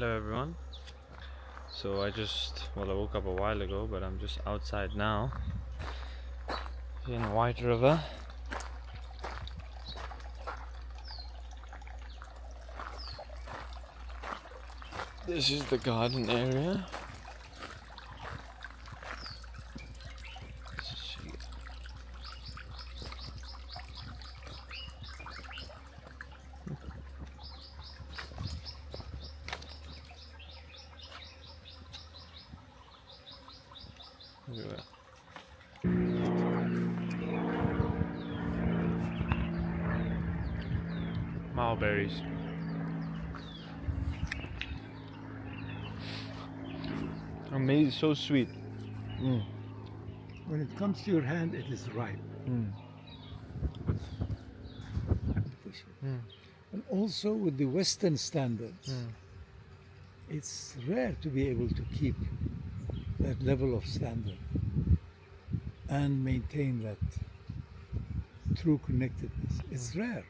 Hello everyone. So I woke up a while ago, but I'm just outside now in White River. This is the garden area. Look at that. Mulberries. Amazing, so sweet. When it comes to your hand, it is ripe. And also with the Western standards, it's rare to be able to keep that level of standard and maintain that true connectedness. It's rare.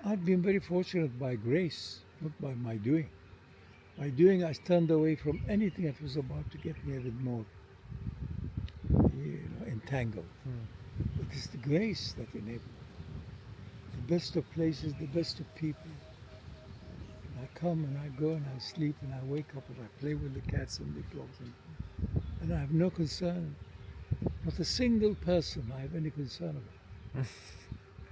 I've been very fortunate by grace, not by my doing. By doing, I turned away from anything that was about to get me a bit more, entangled. But it's the grace that enabled the best of places, the best of people. I come and I go and I sleep and I wake up and I play with the cats and the dogs and I have no concern. Not a single person I have any concern about.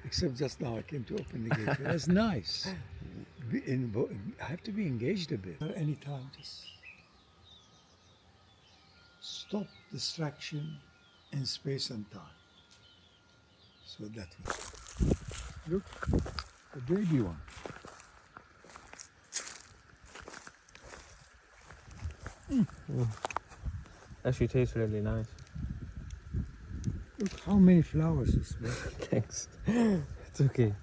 Except just now I came to open the gate. That's nice. I have to be engaged a bit. Any time, just stop distraction in space and time. So that way. Look, the baby one. Actually tastes really nice. Look how many flowers it smells. Thanks. It's okay.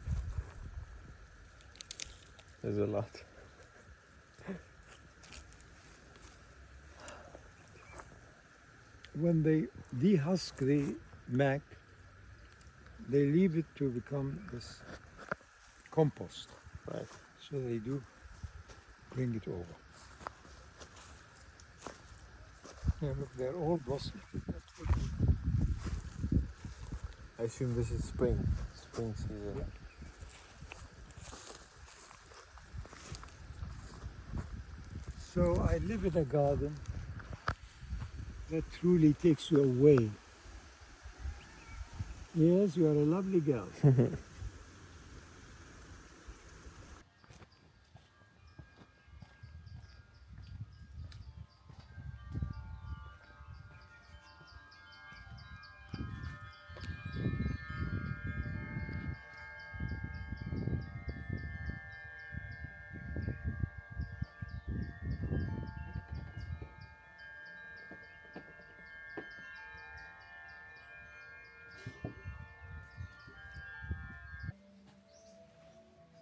There's a lot. When they dehusk the mac, they leave it to become this compost. Right. So they do bring it over. Yeah, look, they're all blossoming. I assume this is spring season. Yeah. So I live in a garden that truly takes you away. Yes, you are a lovely girl.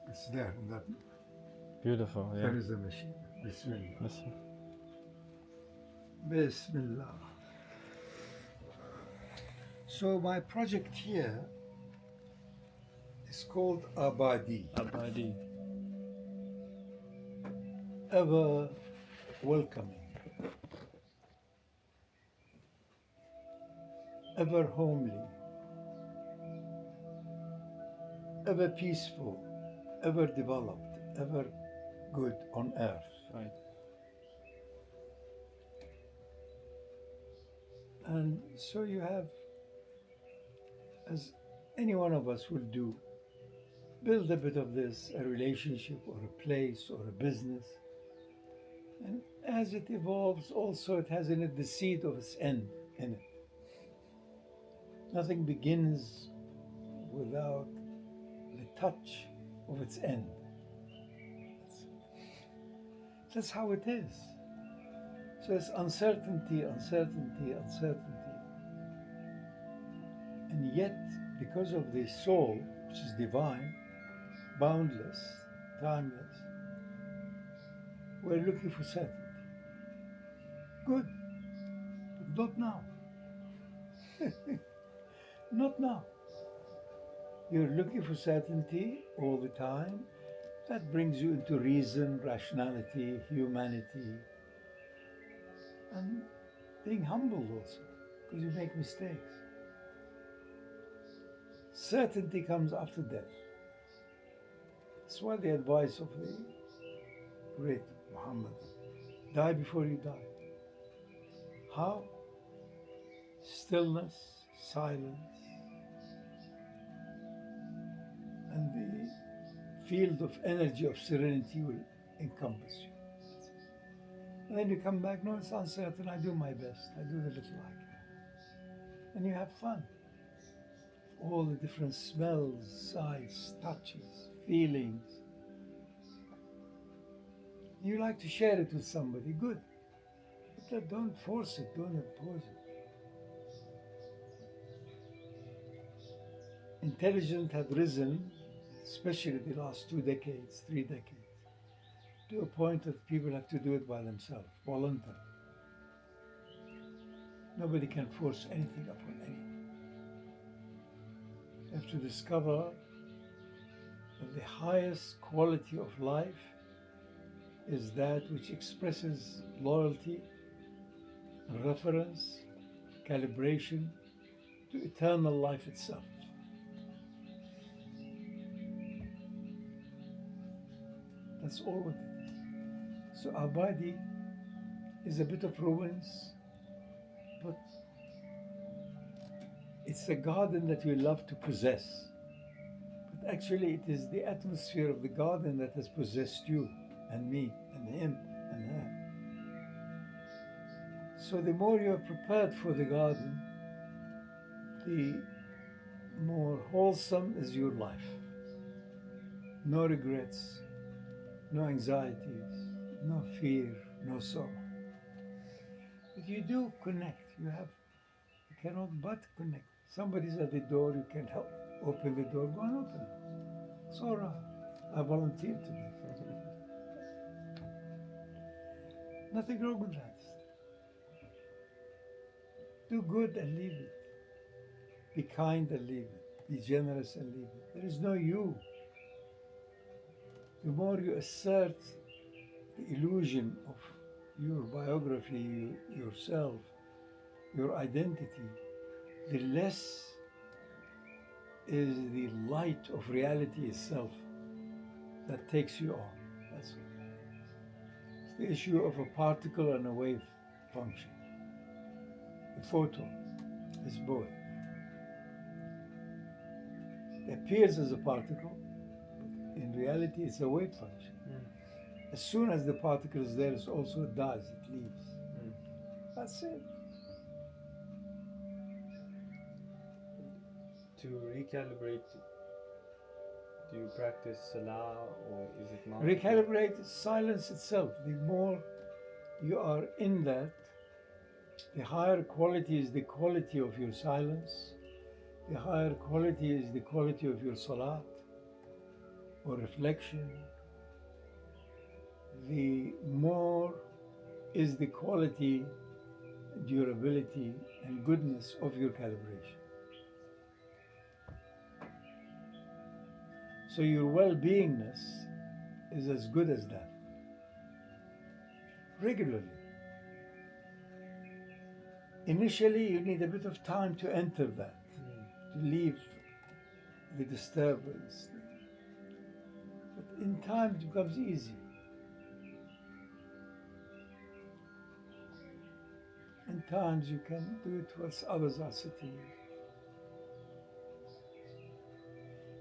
It's there. That, Beautiful, yeah. There is a machine. Bismillah. Listen. Bismillah. So my project here is called Abadi. Abadi. Ever welcoming. Ever homely. Ever peaceful. Ever developed. Ever good on earth. Right. And so you have, as any one of us will do, build a bit of this, a relationship or a place or a business. And as it evolves, also it has in it the seed of its end in it. Nothing begins without the touch of its end. That's how it is. So it's uncertainty, uncertainty, uncertainty. And yet, because of the soul, which is divine, boundless, timeless, we're looking for certainty. Good, but not now. Not now. You're looking for certainty all the time, That brings you into reason, rationality, humanity, and being humble also, because you make mistakes. Certainty comes after death. That's why the advice of the great Muhammad, die before you die. How? Stillness, silence, and the field of energy of serenity will encompass you. And then you come back, no, it's uncertain, I do my best, I do the little I can. And you have fun. All the different smells, sights, touches, feelings. You like to share it with somebody, good. But don't force it, don't impose it. Intelligence had risen, especially the last 2 decades, 3 decades, to a point that people have to do it by themselves, voluntarily. Nobody can force anything upon anyone. You have to discover that the highest quality of life is that which expresses loyalty, reference, calibration to eternal life itself. That's all what it is. So our body is a bit of ruins, but it's a garden that we love to possess. But actually it is the atmosphere of the garden that has possessed you and me and him and her. So the more you are prepared for the garden, the more wholesome is your life. No regrets, no anxieties, no fear, no sorrow. But you do connect. You cannot but connect. Somebody's at the door, you can help. Open the door, go and open it. It's all right. I volunteered today. Nothing wrong with that. Do good and leave it. Be kind and leave it. Be generous and leave it. There is no you. The more you assert the illusion of your biography, yourself, your identity, the less is the light of reality itself that takes you on. That's all. It's the issue of a particle and a wave function. The photon is both. It appears as a particle, but in reality it's a wave function. As soon as the particle is there, it also dies, it leaves. That's it. To recalibrate, do you practice salah or is it not? Recalibrate is silence itself. The more you are in that, the higher quality is the quality of your silence. The higher quality is the quality of your salat or reflection. The more is the quality, durability, and goodness of your calibration. So your well-beingness is as good as that. Regularly. Initially, you need a bit of time to enter that, to leave the disturbance. But in time, it becomes easy. In times, you can do it whilst others are sitting.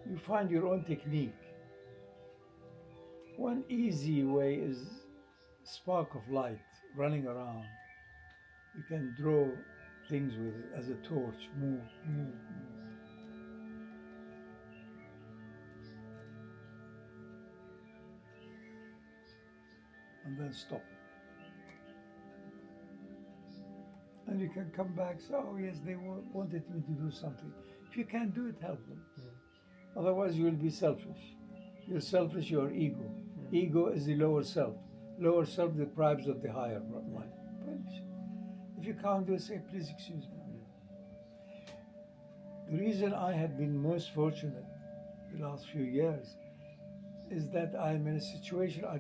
You find your own technique. One easy way is spark of light running around. You can draw things with it as a torch, move, move, move. And then stop. And you can come back, say, oh yes, they wanted me to do something. If you can't do it, help them. Otherwise you will be selfish. You're selfish, you're ego. Ego is the lower self. Lower self deprives of the higher life. Finish. If you can't do it, say, please excuse me. The reason I have been most fortunate the last few years is that I'm in a situation I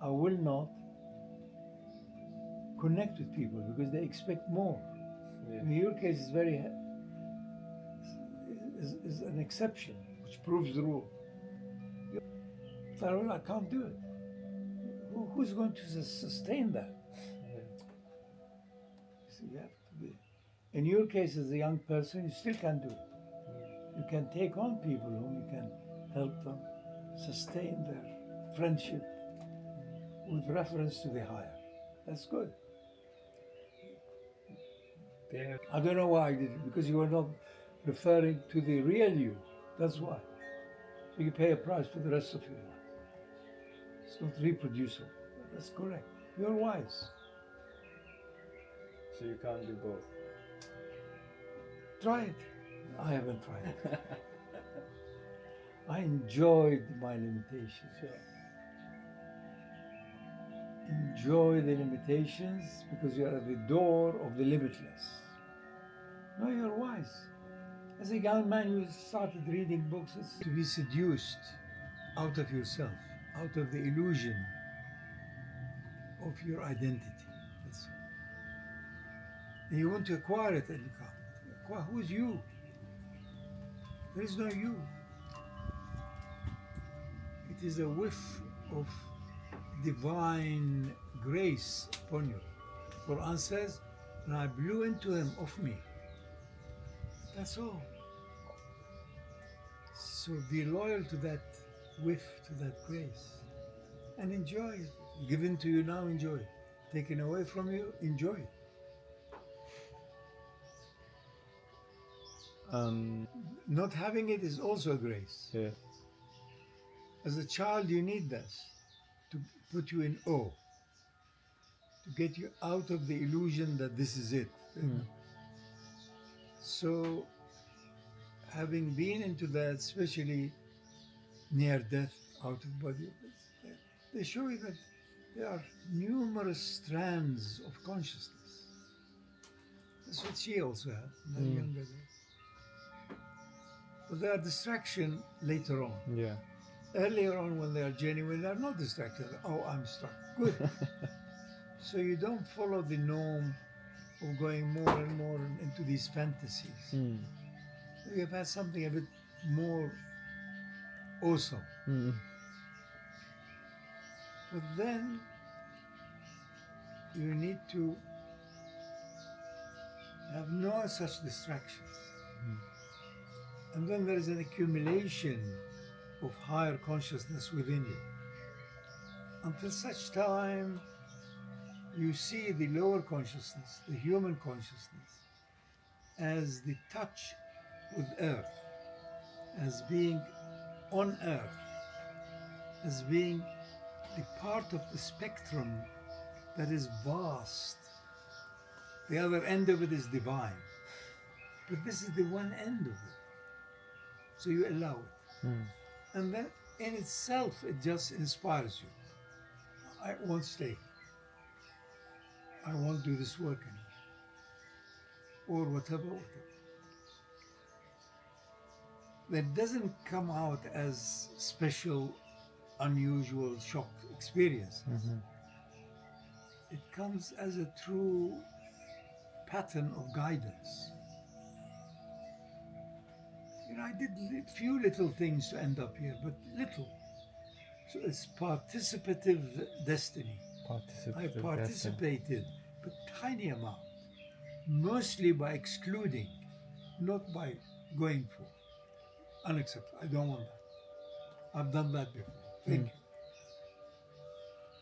will not connect with people because they expect more. In your case, it's is an exception, which proves the rule. I can't do it. Who's going to sustain that? So you have to be. In your case, as a young person, you still can do it. You can take on people whom you can help them sustain their friendship with reference to the higher. That's good. I don't know why I did it, because you were not referring to the real you. That's why. So you pay a price for the rest of your life. It's not reproducible. That's correct. You're wise. So you can't do both. Try it. I haven't tried it. I enjoyed my limitations. Sure. Enjoy the limitations because you are at the door of the limitless. No, you're wise. As a young man, you started reading books to be seduced out of yourself, out of the illusion of your identity. That's all. And you want to acquire it and you can't. Who is you? There is no you. It is a whiff of divine grace upon you. Quran says, and I blew into him of me. That's all. So be loyal to that whiff, to that grace, and enjoy it. Given to you now, enjoy it. Taken away from you, enjoy it. Not having it is also a grace. Yeah. As a child, you need this to put you in awe, to get you out of the illusion that this is it. So, having been into that, especially near death, out of body, they show you that there are numerous strands of consciousness. That's what she also had in her younger days. But they are distraction later on. Yeah. Earlier on, when they are genuine, they are not distracted. Oh, I'm stuck. Good. So you don't follow the norm of going more and more into these fantasies. You've had something a bit more awesome. But then you need to have no such distractions. And then there is an accumulation of higher consciousness within you. Until such time you see the lower consciousness, the human consciousness, as the touch with earth, as being on earth, as being the part of the spectrum that is vast. The other end of it is divine. But this is the one end of it. So you allow it. And then in itself, it just inspires you. I won't stay. I won't do this work anymore. Or whatever. That doesn't come out as special, unusual shock experience. It comes as a true pattern of guidance. You know, I did few little things to end up here, but little. So it's participative destiny. I participated, but tiny amount. Mostly by excluding, not by going for. Unacceptable. I don't want that. I've done that before. Thank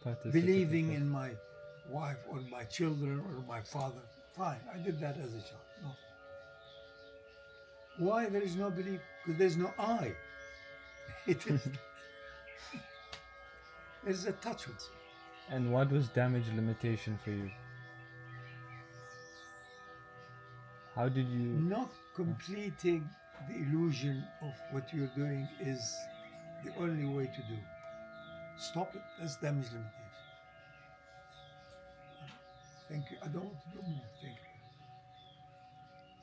you. Believing in my wife or my children or my father. Fine. I did that as a child. No. Why there is no belief? Because there's no I. It is. There's a touch with it. And what was damage limitation for you? How did you... Not completing the illusion of what you're doing is the only way to do. Stop it. That's damage limitation. Thank you. I don't want to do more. Thank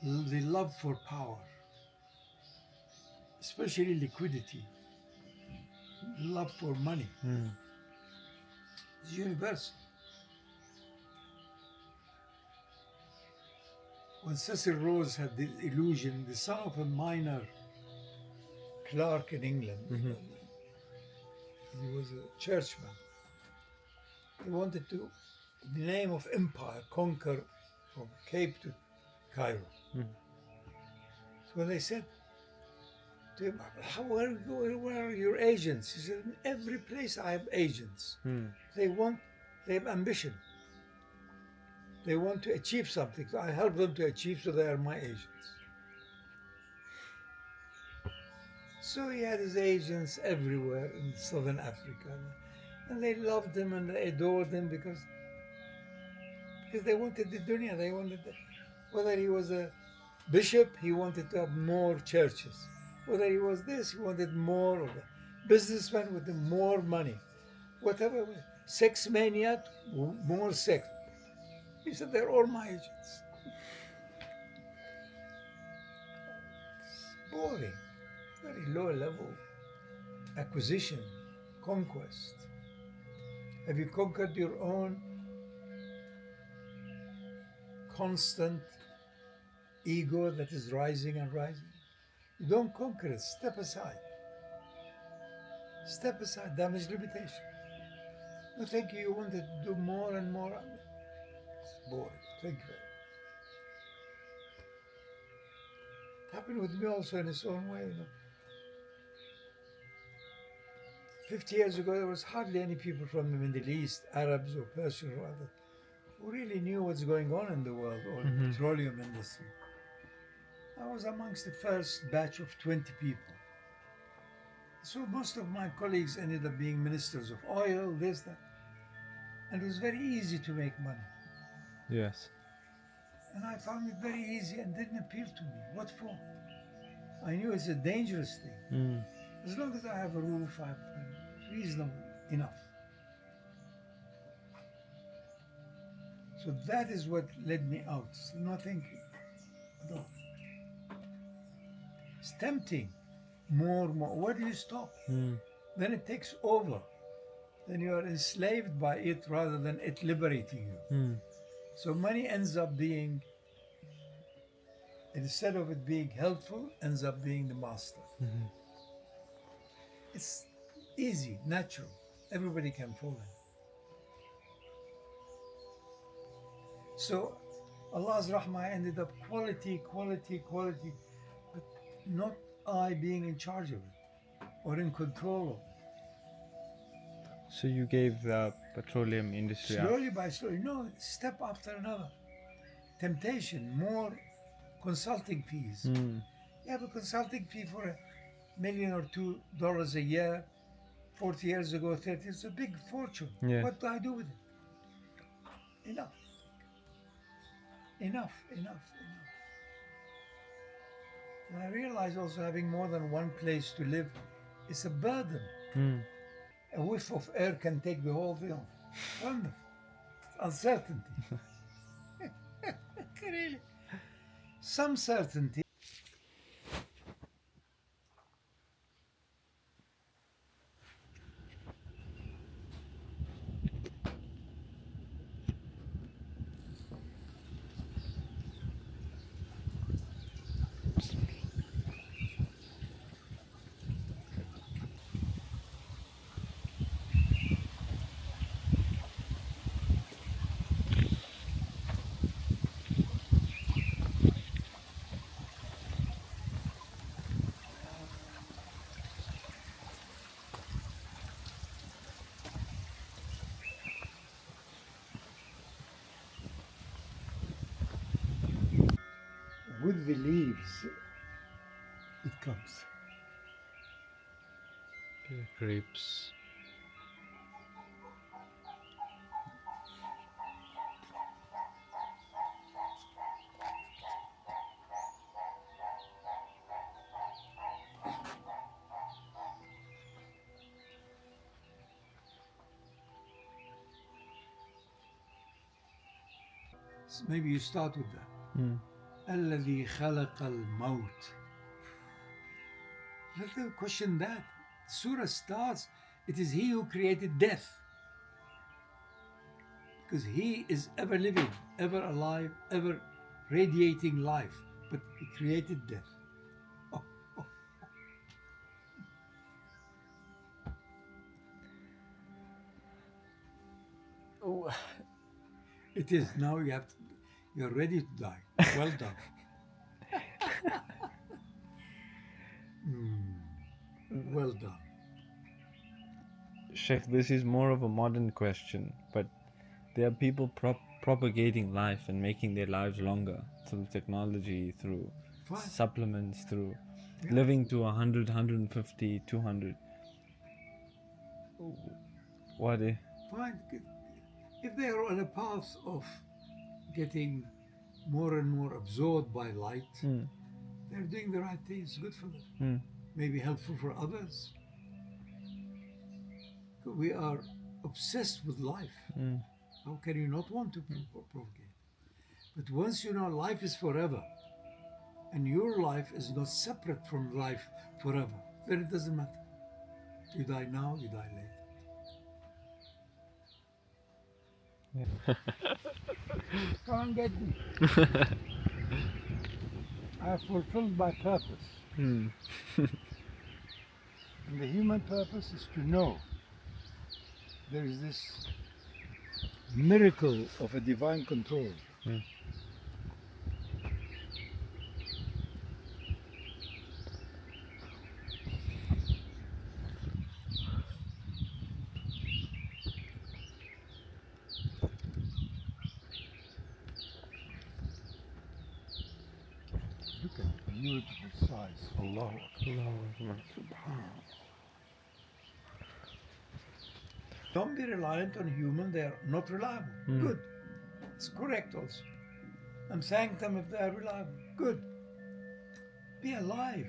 you. The love for power, especially liquidity, the love for money. It's universal. When Cecil Rhodes had the illusion, the son of a minor clerk in England, he was a churchman. He wanted to, in the name of empire, conquer from Cape to Cairo. So they said to him, where are your agents? He said, in every place I have agents. They have ambition. They want to achieve something. So I help them to achieve, so they are my agents. So he had his agents everywhere in southern Africa. And they loved him and they adored him because they wanted the dunya. They wanted whether he was a bishop, he wanted to have more churches. Whether he was this, he wanted more of the businessman with more money. Whatever, sex maniac, more sex. He said, they're all my agents. It's boring, very low level acquisition, conquest. Have you conquered your own constant ego that is rising and rising? You don't conquer it, step aside. Step aside, damage limitation. No, thank you, you want to do more and more. It's boring, thank you. It happened with me also in its own way, 50 years ago, there was hardly any people from the Middle East, Arabs or Persians or others, who really knew what's going on in the world or the petroleum industry. I was amongst the first batch of 20 people. So most of my colleagues ended up being ministers of oil, this, that. And it was very easy to make money. Yes. And I found it very easy and didn't appeal to me. What for? I knew it's a dangerous thing. As long as I have a roof, I'm reasonable enough. So that is what led me out. So no, thank you. No. It's tempting. More. Where do you stop? Then it takes over. Then you are enslaved by it rather than it liberating you. So money ends up being, instead of it being helpful, ends up being the master. It's easy, natural. Everybody can fall in. So Allah's rahmah ended up quality, but not I being in charge of it or in control of it. So you gave the petroleum industry up? Slowly by slowly, step after another. Temptation, more consulting fees. You have a consulting fee for $1 million or $2 a year. 40 years ago, 30, it's a big fortune. Yeah. What do I do with it? Enough. And I realize also having more than one place to live is a burden. A whiff of air can take the whole thing. Wonderful. Uncertainty. Really. Some certainty. With the leaves, it comes. It creeps. So maybe you start with that. الذي خلق الموت. Let them question that. Surah starts It is He who created death. Because He is ever living, ever alive, ever radiating life. But He created death. Oh, oh. Oh. It is. Now you're ready to die. Well done. Well done. Sheikh, this is more of a modern question, but there are people propagating life and making their lives longer through technology, through Fine. supplements, through Yeah. living to 100, 150, 200. What? Fine. If they are on a path of getting more and more absorbed by light, they're doing the right thing. It's good for them. Maybe helpful for others. We are obsessed with life. How can you not want to propagate? But once you know life is forever, and your life is not separate from life forever, then it doesn't matter. You die now, you die later. Come and get me. I have fulfilled my purpose. And the human purpose is to know there is this miracle of a divine control. Look at the beautiful size. Allahu Akbar. Subhanallah. Don't be reliant on human, they are not reliable. Good. It's correct also. And thank them if they are reliable. Good. Be alive.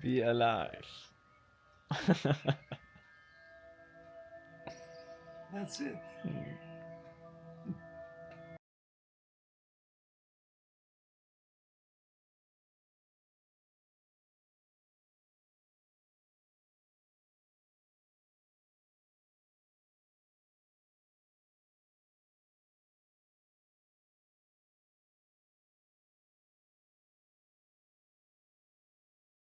Be alive. That's it.